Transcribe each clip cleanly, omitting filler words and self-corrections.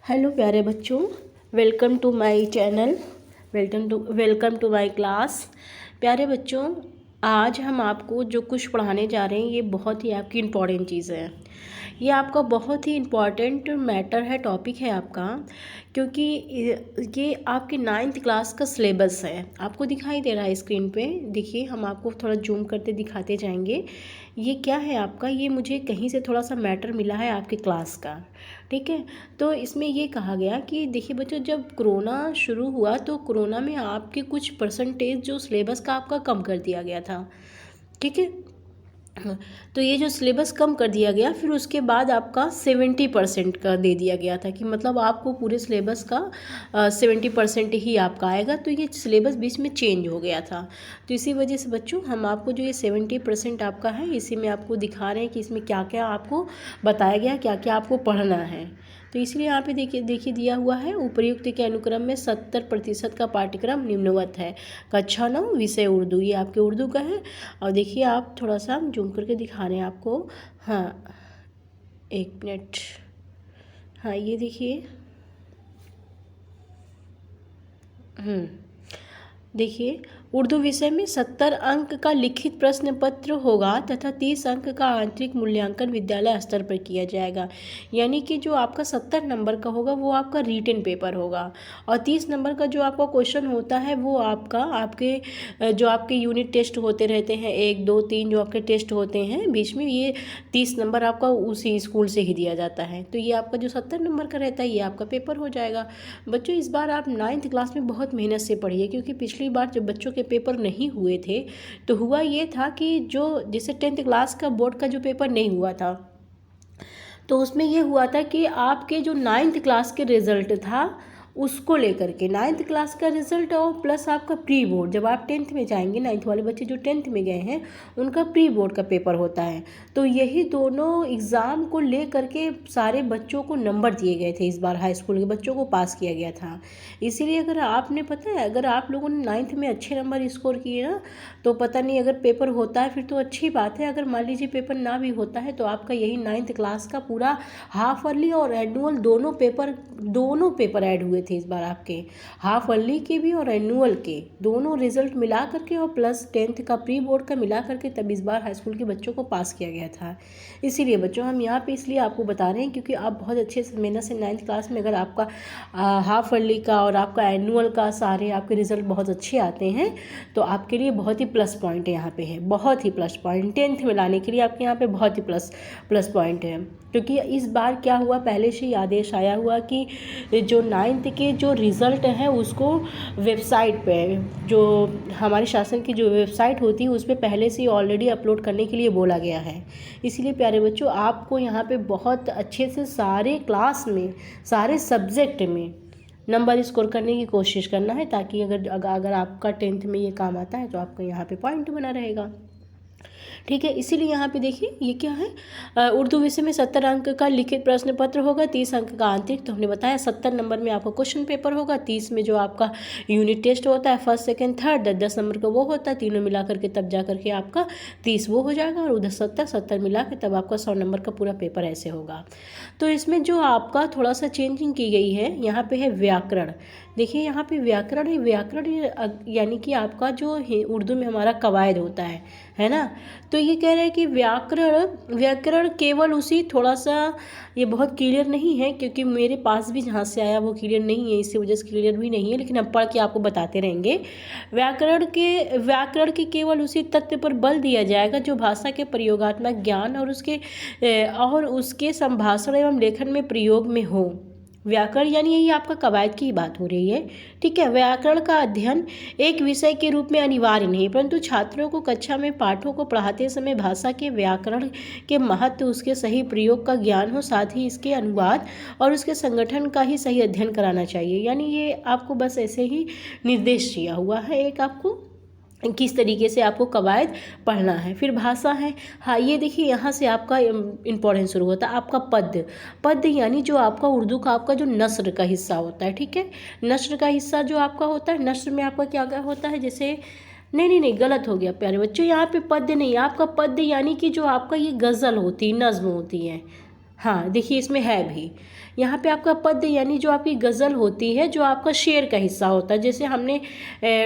Hello प्यारे बच्चों, welcome to my channel. Welcome to my class. प्यारे बच्चों, आज हम आपको जो कुछ पढ़ाने जा रहे हैं ये बहुत ही आपकी इम्पॉर्टेंट चीज़ है। ये आपका बहुत ही इम्पॉर्टेंट मैटर है, टॉपिक है आपका, क्योंकि ये आपके 9th क्लास का सिलेबस है। आपको दिखाई दे रहा है स्क्रीन पे, देखिए हम आपको थोड़ा जूम करते दिखाते जाएंगे। ये क्या है आपका, ये मुझे कहीं से थोड़ा सा मैटर मिला है आपके क्लास का, ठीक है। तो इसमें ये कहा गया कि देखिए बच्चों, जब कोरोना शुरू हुआ तो कोरोना में आपके कुछ परसेंटेज जो सिलेबस का आपका कम कर दिया गया था, ठीक है। तो ये जो सिलेबस कम कर दिया गया, फिर उसके बाद आपका 70% का दे दिया गया था कि मतलब आपको पूरे सिलेबस का 70% ही आपका आएगा। तो ये सिलेबस बीच में चेंज हो गया था। तो इसी वजह से बच्चों हम आपको जो ये 70% आपका है, इसी में आपको दिखा रहे हैं कि इसमें क्या क्या आपको बताया गया, क्या क्या आपको पढ़ना है। तो इसलिए यहाँ पे देखिए दिया हुआ है, उपर्युक्त के अनुक्रम में 70% का पाठ्यक्रम निम्नवत है। कक्षा 9 विषय उर्दू, ये आपके उर्दू का है। और देखिए आप थोड़ा सा जूम करके दिखा रहे हैं आपको। हाँ, एक मिनट। हाँ, ये देखिए। देखिए, उर्दू विषय में 70 अंक का लिखित प्रश्न पत्र होगा तथा 30 अंक का आंतरिक मूल्यांकन विद्यालय स्तर पर किया जाएगा। यानी कि जो आपका 70 नंबर का होगा वो आपका रिटन पेपर होगा, और 30 नंबर का जो आपका क्वेश्चन होता है वो आपके जो आपके यूनिट टेस्ट होते रहते हैं, 1 2 3 जो आपके टेस्ट होते हैं बीच में, ये 30 नंबर आपका उसी स्कूल से ही दिया जाता है। तो ये आपका जो 70 नंबर का रहता है ये आपका पेपर हो जाएगा। बच्चों, इस बार आप 9th क्लास में बहुत मेहनत से पढ़िए, क्योंकि पिछली बार जब बच्चों के पेपर नहीं हुए थे तो हुआ ये था कि जो जैसे 10th क्लास का बोर्ड का जो पेपर नहीं हुआ था, तो उसमें ये हुआ था कि आपके जो 9th क्लास के रिज़ल्ट था उसको लेकर के 9th क्लास का रिज़ल्ट और प्लस आपका प्री बोर्ड, जब आप 10th में जाएंगे, 9th वाले बच्चे जो 10th में गए हैं उनका प्री बोर्ड का पेपर होता है। तो यही दोनों एग्ज़ाम को ले करके सारे बच्चों को नंबर दिए गए थे। इस बार हाई स्कूल के बच्चों को पास किया गया था। इसीलिए अगर आपने पता है, अगर आप लोगों ने 9th में अच्छे नंबर स्कोर किए ना, तो पता नहीं, अगर पेपर होता है फिर तो अच्छी बात है। अगर मान लीजिए पेपर ना भी होता है तो आपका यही 9th क्लास का पूरा हाफ अर्ली और एनुअल दोनों पेपर ऐड हुए थे इस बार आपके। हाफ अर्ली के भी और एनुअल के दोनों रिजल्ट मिला करके और प्लस 10th का प्री बोर्ड का मिला करके तब इस बार हाई स्कूल के बच्चों को पास किया गया था। इसीलिए बच्चों हम यहाँ पे इसलिए आपको बता रहे हैं क्योंकि आप बहुत अच्छे से मेहनत से 9th क्लास में अगर आपका हाफ अर्ली का और आपका एनुअल का सारे आपके रिजल्ट बहुत अच्छे आते हैं तो आपके लिए बहुत ही प्लस पॉइंट यहाँ पे है, बहुत ही प्लस पॉइंट 10th में लाने के लिए आपके यहाँ पे बहुत ही प्लस पॉइंट है। क्योंकि इस बार क्या हुआ, पहले से ही आदेश आया हुआ कि जो 9th के जो रिज़ल्ट है उसको वेबसाइट पे, जो हमारे शासन की जो वेबसाइट होती है उस पर पहले से ही ऑलरेडी अपलोड करने के लिए बोला गया है। इसलिए प्यारे बच्चों, आपको यहाँ पे बहुत अच्छे से सारे क्लास में, सारे सब्जेक्ट में नंबर स्कोर करने की कोशिश करना है, ताकि अगर आपका 10th में ये काम आता है तो आपका यहाँ पे पॉइंट बना रहेगा, ठीक है। इसीलिए यहाँ पे देखिए ये क्या है, उर्दू विषय में 70 अंक का लिखित प्रश्न पत्र होगा, 30 अंक का आंतरिक। तो हमने बताया 70 नंबर में आपका क्वेश्चन पेपर होगा, 30 में जो आपका यूनिट टेस्ट होता है फर्स्ट सेकंड थर्ड, 10 नंबर का वो होता है, तीनों मिला करके तब जा करके आपका 30 वो हो जाएगा, और उधर 70 मिला के तब आपका 100 नंबर का पूरा पेपर ऐसे होगा। तो इसमें जो आपका थोड़ा सा चेंजिंग की गई है, यहाँ पे है व्याकरण। देखिए यहाँ पे व्याकरण है, व्याकरण यानी कि आपका जो उर्दू में हमारा कवायद होता है ना। तो ये कह रहे हैं कि व्याकरण केवल उसी थोड़ा सा, ये बहुत क्लियर नहीं है क्योंकि मेरे पास भी जहाँ से आया वो क्लियर नहीं है, इसी वजह से क्लियर भी नहीं है, लेकिन हम पढ़ के आपको बताते रहेंगे। व्याकरण के केवल उसी तथ्य पर बल दिया जाएगा जो भाषा के प्रयोगात्मक ज्ञान और उसके संभाषण एवं लेखन में प्रयोग में हो। व्याकरण यानी यही आपका कवायद की बात हो रही है, ठीक है। व्याकरण का अध्ययन एक विषय के रूप में अनिवार्य नहीं, परंतु छात्रों को कक्षा में पाठों को पढ़ाते समय भाषा के व्याकरण के महत्व, उसके सही प्रयोग का ज्ञान हो, साथ ही इसके अनुवाद और उसके संगठन का ही सही अध्ययन कराना चाहिए। यानी ये आपको बस ऐसे ही निर्देश दिया हुआ है, एक आपको किस तरीके से आपको कवायद पढ़ना है। फिर भाषा है, हाँ ये देखिए यहाँ से आपका इम्पोर्टेंस शुरू होता है आपका पद्य यानी जो आपका उर्दू का आपका जो नस्र का हिस्सा होता है, ठीक है। नस्र का हिस्सा जो आपका होता है, नस्र में आपका क्या क्या होता है, जैसे नहीं गलत हो गया प्यारे बच्चों, यहाँ पे पद्य नहीं, आपका पद्य यानी कि जो आपका ये गज़ल होती है, नज़्म होती है, हाँ देखिए इसमें है भी। यहाँ पे आपका पद्य यानी जो आपकी गज़ल होती है, जो आपका शेर का हिस्सा होता है। जैसे हमने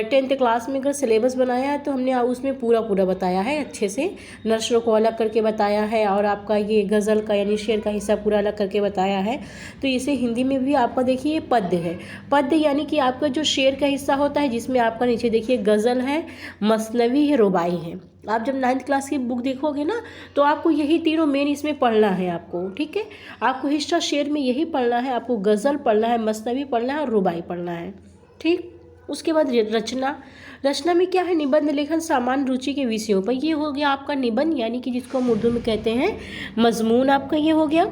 10th क्लास में अगर सिलेबस बनाया है तो हमने उसमें पूरा पूरा बताया है अच्छे से, नस्रों को अलग करके बताया है और आपका ये गज़ल का यानी शेर का हिस्सा पूरा अलग करके बताया है। तो इसे हिंदी में भी आपका देखिए ये पद्य है। पद्य यानी कि आपका जो शेर का हिस्सा होता है, जिसमें आपका नीचे देखिए गज़ल है, मसनवी है, रुबाई है। आप जब 9th क्लास की बुक देखोगे ना तो आपको यही तीनों मेन इसमें पढ़ना है आपको, ठीक है। आपको हिस्सा शेर में यही पढ़ना है, आपको गज़ल पढ़ना है, मसनवी पढ़ना है और रुबाई पढ़ना है, ठीक। उसके बाद रचना। रचना में क्या है, निबंध लेखन सामान्य रुचि के विषयों पर। ये हो गया आपका निबंध, यानी कि जिसको हम उर्दू में कहते हैं मजमून, आपका ये हो गया।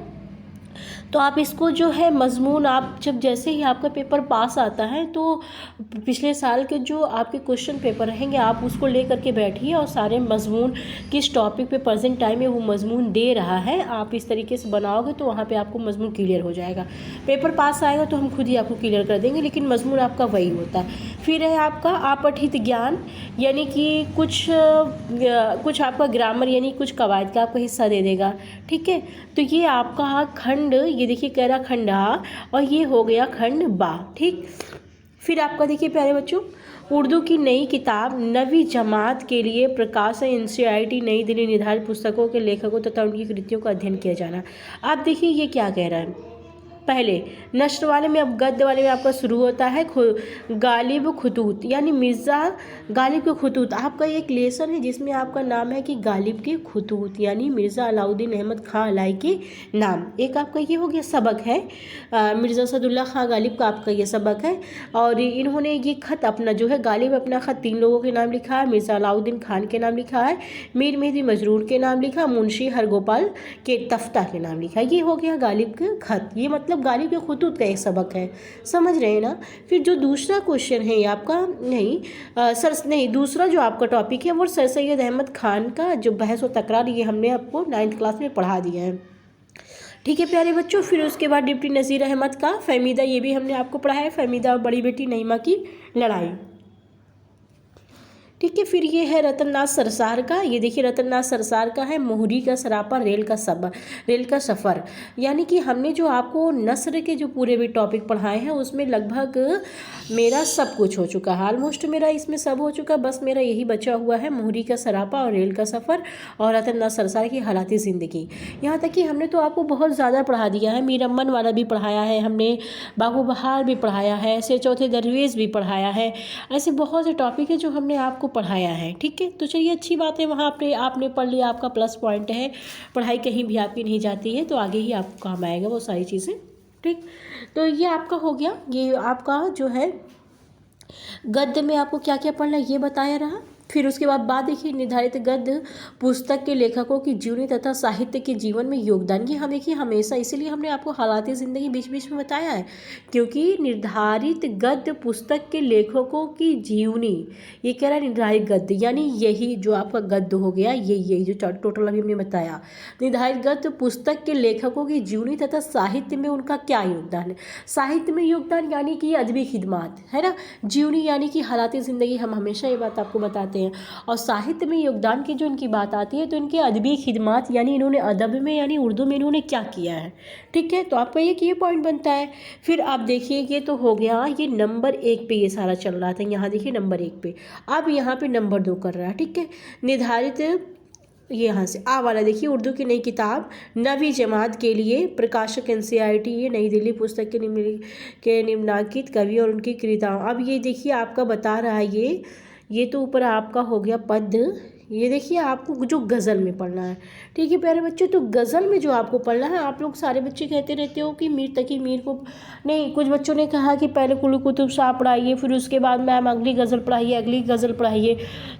तो आप इसको जो है मजमून, आप जब जैसे ही आपका पेपर पास आता है तो पिछले साल के जो आपके क्वेश्चन पेपर रहेंगे आप उसको ले करके बैठिए और सारे मजमून किस टॉपिक पे प्रेजेंट टाइम में वो मजमून दे रहा है, आप इस तरीके से बनाओगे तो वहाँ पे आपको मजमून क्लियर हो जाएगा। पेपर पास आएगा तो हम खुद ही आपको क्लियर कर देंगे, लेकिन मजमून आपका वही होता है। फिर है आपका अपठित ज्ञान, यानी कि कुछ आपका ग्रामर यानी कुछ कवायद का आपका हिस्सा दे देगा, ठीक है। तो ये आपका खंड, ये देखिए कह रहा खंड आ और ये हो गया खंड बा, ठीक। फिर आपका देखिए प्यारे बच्चों, उर्दू की नई किताब नवी जमात के लिए प्रकाशन एनसीईआरटी नई दिल्ली निर्धारित पुस्तकों के लेखकों तथा उनकी कृतियों का अध्ययन किया जाना। आप देखिए ये क्या कह रहा है। पहले नस्र वाले में, अब गद्य वाले में आपका शुरू होता है गालिब खुतूत, यानी मिर्ज़ा गालिब के खुतूत। आपका एक लेसन है जिसमें आपका नाम है कि गालिब के खुतूत, यानी मिर्ज़ा अलाउद्दीन अहमद खां अलाई के नाम। एक आपका ये हो गया सबक है, मिर्ज़ा सदुल्ला खां गालिब का आपका ये सबक है। और इन्होंने ये खत अपना जो है, गालिब अपना खत 3 लोगों के नाम लिखा है, मिर्ज़ा अलाउद्दीन खान के नाम लिखा है, मीर मेहदी मजरूर के नाम लिखा, मुंशी हरगोपाल के तफ्ता के नाम लिखा। ये हो गया गालिब का खत, ये मतलब गालिब के खुतूत का एक सबक है, समझ रहे हैं ना। फिर जो दूसरा क्वेश्चन है आपका, दूसरा जो आपका टॉपिक है वो सर सैयद अहमद खान का जो बहस व तकरार, ये हमने आपको 9th क्लास में पढ़ा दिया है, ठीक है प्यारे बच्चों। फिर उसके बाद डिप्टी नज़ीर अहमद का फहमीदा, ये भी हमने आपको पढ़ा है, फहमीदा और बड़ी बेटी नईमा की लड़ाई, ठीक है। फिर ये है रतननाथ सरसार का, ये देखिए रतननाथ सरसार का है मोहरी का सरापा रेल का सफ़र। यानी कि हमने जो आपको नस्र के जो पूरे भी टॉपिक पढ़ाए हैं उसमें लगभग मेरा सब कुछ हो चुका है, ऑलमोस्ट मेरा इसमें सब हो चुका, बस मेरा यही बचा हुआ है मोहरी का सरापा और रेल का सफ़र और रतननाथ सरसार की हालाती ज़िंदगी। यहाँ तक कि हमने तो आपको बहुत ज़्यादा पढ़ा दिया है, मीर अमन वाला भी पढ़ाया है हमने, बाबू बहार भी पढ़ाया है, शेर चौथे दरवेज़ भी पढ़ाया है। ऐसे बहुत से टॉपिक है जो हमने आपको पढ़ाया है, ठीक है। तो चलिए अच्छी बात है, वहाँ पे आपने पढ़ लिया, आपका प्लस पॉइंट है। पढ़ाई कहीं भी आपकी नहीं जाती है तो आगे ही आपको काम आएगा वो सारी चीज़ें, ठीक। तो ये आपका हो गया, ये आपका जो है गद्य में आपको क्या क्या पढ़ना है ये बताया रहा। फिर उसके बाद देखिए निर्धारित गद्य पुस्तक के लेखकों की जीवनी तथा साहित्य के जीवन में योगदान। ये हम देखिए हमेशा, इसीलिए हमने आपको हालात ज़िंदगी बीच बीच में बताया है, क्योंकि निर्धारित गद्य पुस्तक के लेखकों की जीवनी, ये कह रहा है निर्धारित गद्य, यानी यही जो आपका गद्य हो गया, यही जो टोटल अभी हमने बताया। निर्धारित गद्य पुस्तक के लेखकों की जीवनी तथा साहित्य में उनका क्या योगदान है। साहित्य में योगदान यानी कि अदबी खिदमात है ना, जीवनी यानी कि हालात ज़िंदगी, हम हमेशा ये बात आपको बताते हैं। और साहित्य में योगदान की जो इनकी बात आती है तो इनके अदबी खिदमात, यानी इन्होंने अदब में यानी उर्दू में इन्होंने क्या किया है, ठीक है। तो आपका ये पॉइंट बनता है। फिर आप देखिए ये तो हो गया, ये नंबर 1 पे ये सारा चल रहा था, यहाँ देखिए नंबर 1 पे, अब यहाँ पे नंबर 2 कर रहा है, ठीक है। निर्धारित ये यहाँ से आ वाला देखिए, उर्दू की नई किताब नवी जमात के लिए प्रकाशक एनसीईआरटी, ये नई दिल्ली पुस्तक के निम्नांकित कवि और उनकी कृतियाँ। अब ये देखिए आपका बता रहा है, ये तो ऊपर आपका हो गया पद्य, ये देखिए आपको जो गज़ल में पढ़ना है, ठीक है प्यारे बच्चों। तो गज़ल में जो आपको पढ़ना है, आप लोग सारे बच्चे कहते रहते हो कि मीर तकी मीर को नहीं, कुछ बच्चों ने कहा कि पहले कुल्लू कुतुब शाह पढ़ाइए, फिर उसके बाद मैम अगली गज़ल पढ़ाइए, अगली गज़ल पढ़ाइए।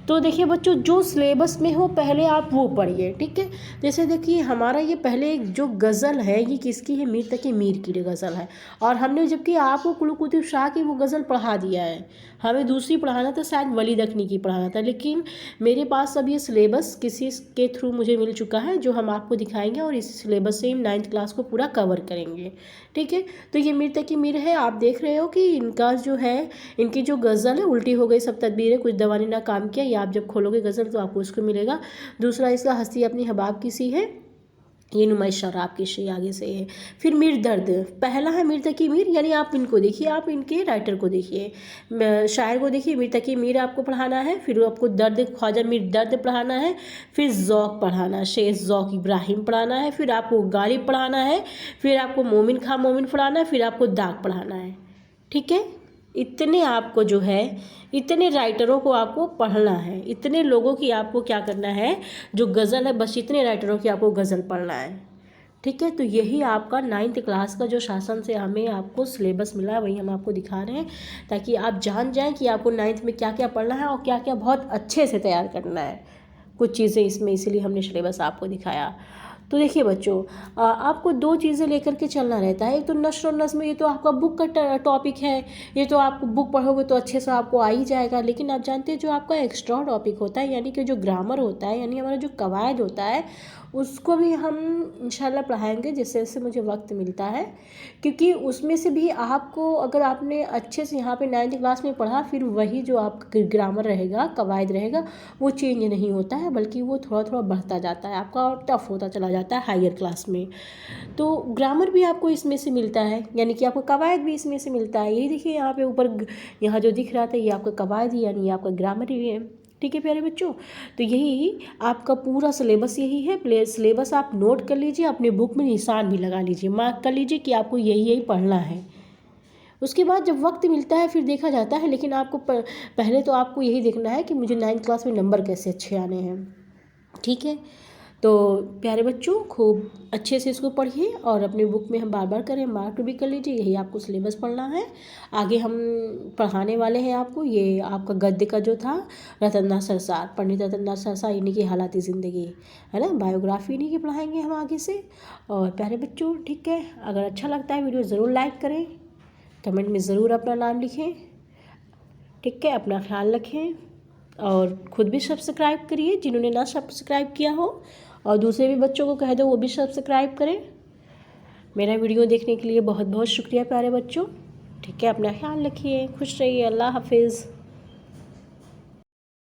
तो देखिए बच्चों जो सिलेबस में हो पहले आप वो पढ़िए, ठीक है। जैसे देखिए हमारा ये पहले जो गज़ल है ये किसकी है, मीर तकी मीर की गज़ल है, और हमने जबकि आपको कुल्लू कुतुब शाह की वो गज़ल पढ़ा दिया है, हमें दूसरी पढ़ाना था, शायद वली दखनी की पढ़ाना था, लेकिन मेरे पास अब ये सिलेबस किसी के थ्रू मुझे मिल चुका है जो हम आपको दिखाएंगे और इस सिलेबस से हम 9th क्लास को पूरा कवर करेंगे, ठीक है। तो ये मीर तकी मीर है, आप देख रहे हो कि इनका जो है, इनकी जो गज़ल है उल्टी हो गई सब तदबीर है, कुछ दवा ने ना काम किया, ये आप जब खोलोगे गज़ल तो आपको उसको मिलेगा। दूसरा इसका हस्ती अपनी हबाब की सी है, ये नुमाइश और आपकी शेर आगे से है। फिर मीर दर्द, पहला है मीर तकी मीर, यानी आप इनको देखिए, आप इनके राइटर को देखिए, शायर को देखिए, मीर तकी मीर आपको पढ़ाना है। फिर आपको दर्द, ख्वाजा मीर दर्द पढ़ाना है। फिर ज़ौक़ पढ़ाना है, शेर ज़ौक़ इब्राहिम पढ़ाना है। फिर आपको गालिब पढ़ाना है। फिर आपको मोमिन खां मोमिन पढ़ाना है। फिर आपको दाग पढ़ाना है। ठीक है, इतने आपको जो है, इतने राइटरों को आपको पढ़ना है, इतने लोगों की आपको क्या करना है, जो गज़ल है बस इतने राइटरों की आपको गज़ल पढ़ना है। ठीक है, तो यही आपका 9th क्लास का जो शासन से हमें आपको सिलेबस मिला है वही हम आपको दिखा रहे हैं, ताकि आप जान जाएं कि आपको 9th में क्या क्या पढ़ना है और क्या क्या बहुत अच्छे से तैयार करना है कुछ चीज़ें इसमें, इसीलिए हमने सिलेबस आपको दिखाया। तो देखिए बच्चों, आपको 2 चीज़ें लेकर के चलना रहता है। एक तो नस्र और नज़्म, ये तो आपका बुक का टॉपिक है, ये तो आप बुक पढ़ोगे तो अच्छे से आपको आ ही जाएगा। लेकिन आप जानते हैं जो आपका एक्स्ट्रा टॉपिक होता है, यानी कि जो ग्रामर होता है, यानी हमारा जो कवायद होता है, उसको भी हम इंशाल्लाह पढ़ाएंगे जैसे जैसे मुझे वक्त मिलता है, क्योंकि उसमें से भी आपको, अगर आपने अच्छे से यहाँ पे 9th क्लास में पढ़ा, फिर वही जो आपका ग्रामर रहेगा, कवायद रहेगा, वो चेंज नहीं होता है, बल्कि वो थोड़ा थोड़ा बढ़ता जाता है आपका और टफ होता चला जाता है हायर क्लास में। तो ग्रामर भी आपको इसमें से मिलता है, यानी कि आपको कवायद भी इसमें से मिलता है। यही देखिए यहाँ पे ऊपर, यहाँ जो दिख रहा था ये आपका कवायद ही, यानी आपका ग्रामर ही है। ठीक है प्यारे बच्चों, तो यही आपका पूरा सिलेबस यही है। सिलेबस आप नोट कर लीजिए, अपने बुक में निशान भी लगा लीजिए, मार्क कर लीजिए कि आपको यही यही पढ़ना है। उसके बाद जब वक्त मिलता है फिर देखा जाता है, लेकिन आपको पहले तो आपको यही देखना है कि मुझे 9th क्लास में नंबर कैसे अच्छे आने हैं। ठीक है, तो प्यारे बच्चों खूब अच्छे से इसको पढ़िए और अपने बुक में हम बार बार करें, मार्क भी कर लीजिए। यही आपको सिलेबस पढ़ना है। आगे हम पढ़ाने वाले हैं आपको, ये आपका गद्य का जो था, रतनदास सरसार, पंडित रतनदास सरसार, इन्हीं की हालात ज़िंदगी है ना, बायोग्राफी इन्हीं की पढ़ाएंगे हम आगे से। और प्यारे बच्चों ठीक है, अगर अच्छा लगता है वीडियो ज़रूर लाइक करें, कमेंट में ज़रूर अपना नाम लिखें। ठीक है, अपना ख्याल रखें और ख़ुद भी सब्सक्राइब करिए जिन्होंने ना सब्सक्राइब किया हो, और दूसरे भी बच्चों को कह दो वो भी सब्सक्राइब करें। मेरा वीडियो देखने के लिए बहुत बहुत शुक्रिया प्यारे बच्चों। ठीक है, अपना ख्याल रखिए, खुश रहिए, अल्लाह हाफिज़।